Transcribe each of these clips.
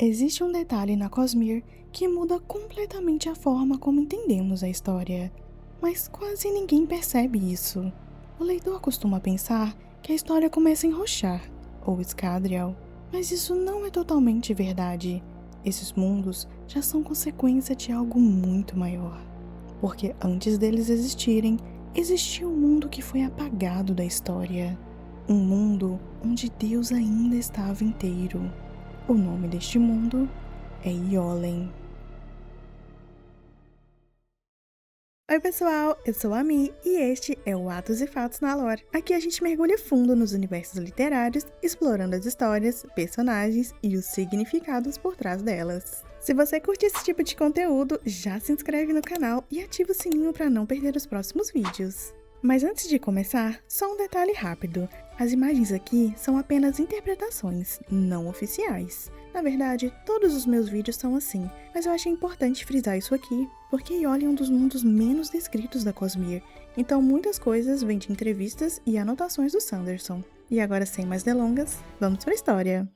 Existe um detalhe na Cosmere que muda completamente a forma como entendemos a história, mas quase ninguém percebe isso. O leitor costuma pensar que a história começa em Roshar ou Scadrial, mas isso não é totalmente verdade. Esses mundos já são consequência de algo muito maior, porque antes deles existirem, existia um mundo que foi apagado da história. Um mundo onde Deus ainda estava inteiro. O nome deste mundo é Yolen. Oi pessoal, eu sou a Mi e este é o Atos e Fatos na Lore. Aqui a gente mergulha fundo nos universos literários, explorando as histórias, personagens e os significados por trás delas. Se você curte esse tipo de conteúdo, já se inscreve no canal e ativa o sininho para não perder os próximos vídeos. Mas antes de começar, só um detalhe rápido. As imagens aqui são apenas interpretações, não oficiais. Na verdade, todos os meus vídeos são assim, mas eu achei importante frisar isso aqui, porque Yolen é um dos mundos menos descritos da Cosmere, então muitas coisas vêm de entrevistas e anotações do Sanderson. E agora, sem mais delongas, vamos para a história!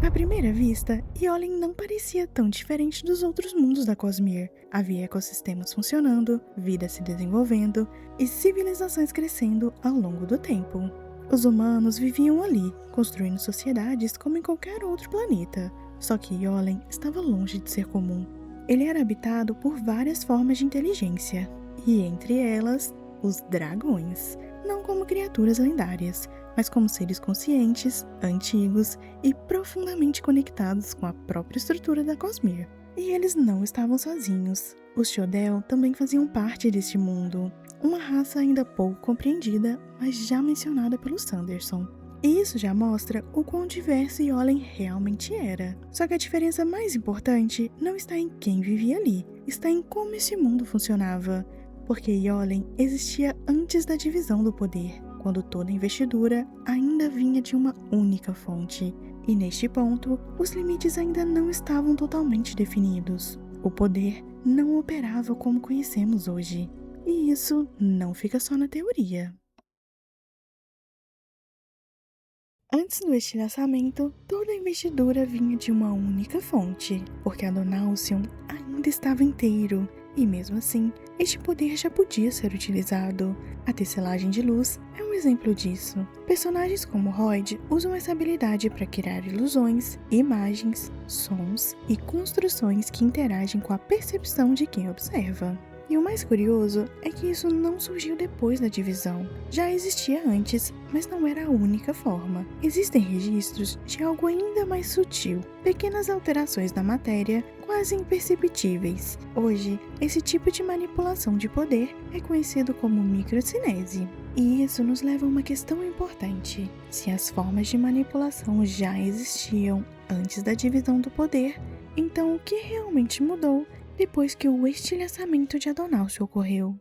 À primeira vista, Yolen não parecia tão diferente dos outros mundos da Cosmere. Havia ecossistemas funcionando, vida se desenvolvendo e civilizações crescendo ao longo do tempo. Os humanos viviam ali, construindo sociedades como em qualquer outro planeta. Só que Yolen estava longe de ser comum. Ele era habitado por várias formas de inteligência, e entre elas, os dragões. Não como criaturas lendárias, mas como seres conscientes, antigos e profundamente conectados com a própria estrutura da Cosmere. E eles não estavam sozinhos. Os Shodel também faziam parte deste mundo, uma raça ainda pouco compreendida, mas já mencionada pelo Sanderson. E isso já mostra o quão diverso Yolen realmente era. Só que a diferença mais importante não está em quem vivia ali, está em como esse mundo funcionava. Porque Yolen existia antes da divisão do poder, quando toda investidura ainda vinha de uma única fonte. E neste ponto, os limites ainda não estavam totalmente definidos. O poder não operava como conhecemos hoje. E isso não fica só na teoria. Antes do estilhaçamento, toda a investidura vinha de uma única fonte, porque Adonalcion ainda estava inteiro, e mesmo assim, este poder já podia ser utilizado. A tecelagem de luz é um exemplo disso. Personagens como Royd usam essa habilidade para criar ilusões, imagens, sons e construções que interagem com a percepção de quem observa. E o mais curioso é que isso não surgiu depois da divisão. Já existia antes, mas não era a única forma. Existem registros de algo ainda mais sutil, pequenas alterações na matéria, quase imperceptíveis. Hoje, esse tipo de manipulação de poder é conhecido como microcinese. E isso nos leva a uma questão importante. Se as formas de manipulação já existiam antes da divisão do poder, então o que realmente mudou depois que o estilhaçamento de Adonalcion ocorreu?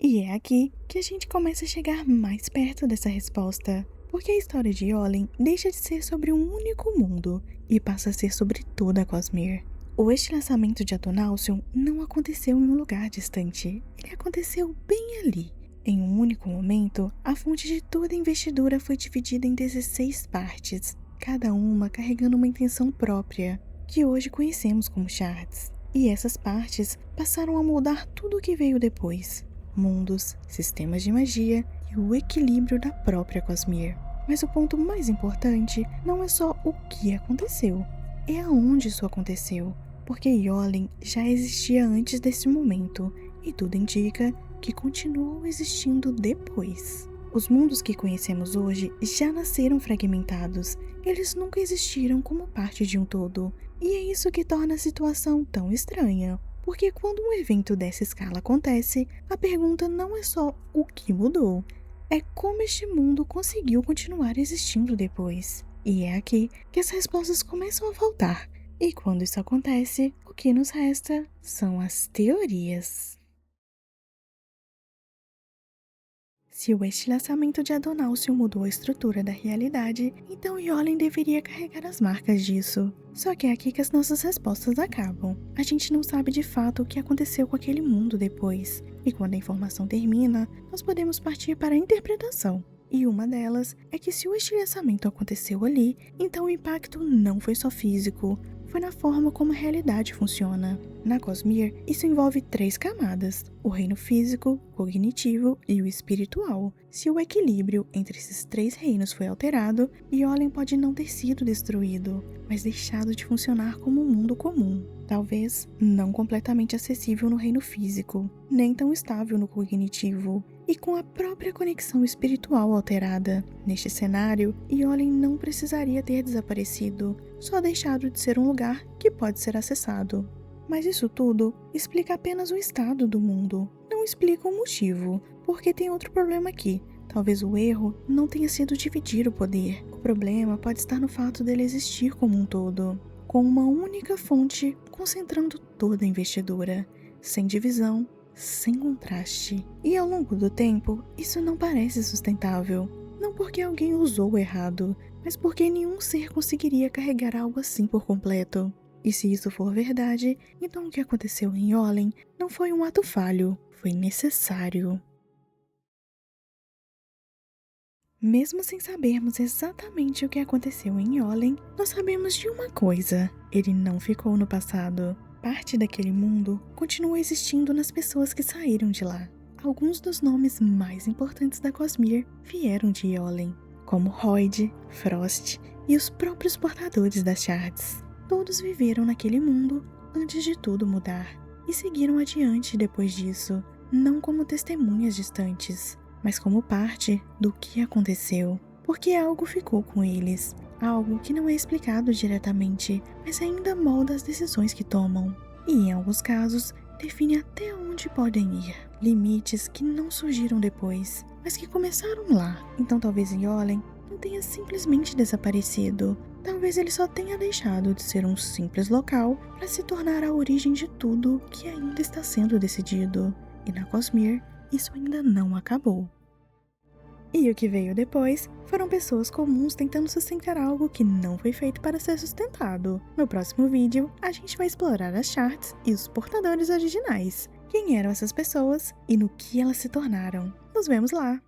E é aqui que a gente começa a chegar mais perto dessa resposta, porque a história de Yolen deixa de ser sobre um único mundo e passa a ser sobre toda a Cosmere. O estilhaçamento de Adonalcion não aconteceu em um lugar distante, ele aconteceu bem ali. Em um único momento, a fonte de toda a investidura foi dividida em 16 partes, cada uma carregando uma intenção própria, que hoje conhecemos como shards. E essas partes passaram a moldar tudo o que veio depois: mundos, sistemas de magia e o equilíbrio da própria Cosmere. Mas o ponto mais importante não é só o que aconteceu, é aonde isso aconteceu, porque Yolen já existia antes desse momento e tudo indica que continuou existindo depois. Os mundos que conhecemos hoje já nasceram fragmentados, eles nunca existiram como parte de um todo. E é isso que torna a situação tão estranha, porque quando um evento dessa escala acontece, a pergunta não é só o que mudou, é como este mundo conseguiu continuar existindo depois. E é aqui que as respostas começam a faltar. E quando isso acontece, o que nos resta são as teorias. Se o estilhaçamento de Adonalcion mudou a estrutura da realidade, então Yolen deveria carregar as marcas disso. Só que é aqui que as nossas respostas acabam. A gente não sabe de fato o que aconteceu com aquele mundo depois. E quando a informação termina, nós podemos partir para a interpretação. E uma delas é que se o estilhaçamento aconteceu ali, então o impacto não foi só físico, foi na forma como a realidade funciona. Na Cosmere, isso envolve 3 camadas: o reino físico, cognitivo e o espiritual. Se o equilíbrio entre esses 3 reinos foi alterado, Yolen pode não ter sido destruído, mas deixado de funcionar como um mundo comum. Talvez não completamente acessível no reino físico, nem tão estável no cognitivo, e com a própria conexão espiritual alterada. Neste cenário, Yolen não precisaria ter desaparecido, só deixado de ser um lugar que pode ser acessado. Mas isso tudo explica apenas o estado do mundo, não explica o motivo, porque tem outro problema aqui. Talvez o erro não tenha sido dividir o poder. O problema pode estar no fato dele existir como um todo, com uma única fonte concentrando toda a investidura, sem divisão, sem contraste. E ao longo do tempo, isso não parece sustentável. Não porque alguém usou errado, mas porque nenhum ser conseguiria carregar algo assim por completo. E se isso for verdade, então o que aconteceu em Yolen não foi um ato falho, foi necessário. Mesmo sem sabermos exatamente o que aconteceu em Yolen, nós sabemos de uma coisa: ele não ficou no passado. Parte daquele mundo continua existindo nas pessoas que saíram de lá. Alguns dos nomes mais importantes da Cosmere vieram de Yolen, como Hoid, Frost e os próprios portadores das Shards. Todos viveram naquele mundo antes de tudo mudar e seguiram adiante depois disso, não como testemunhas distantes, mas como parte do que aconteceu, porque algo ficou com eles, algo que não é explicado diretamente, mas ainda molda as decisões que tomam, e em alguns casos define até onde podem ir, limites que não surgiram depois, mas que começaram lá. Então talvez Yolen não tenha simplesmente desaparecido, talvez ele só tenha deixado de ser um simples local para se tornar a origem de tudo que ainda está sendo decidido, e na Cosmere isso ainda não acabou. E o que veio depois foram pessoas comuns tentando sustentar algo que não foi feito para ser sustentado. No próximo vídeo, a gente vai explorar as Shards e os portadores originais. Quem eram essas pessoas e no que elas se tornaram. Nos vemos lá!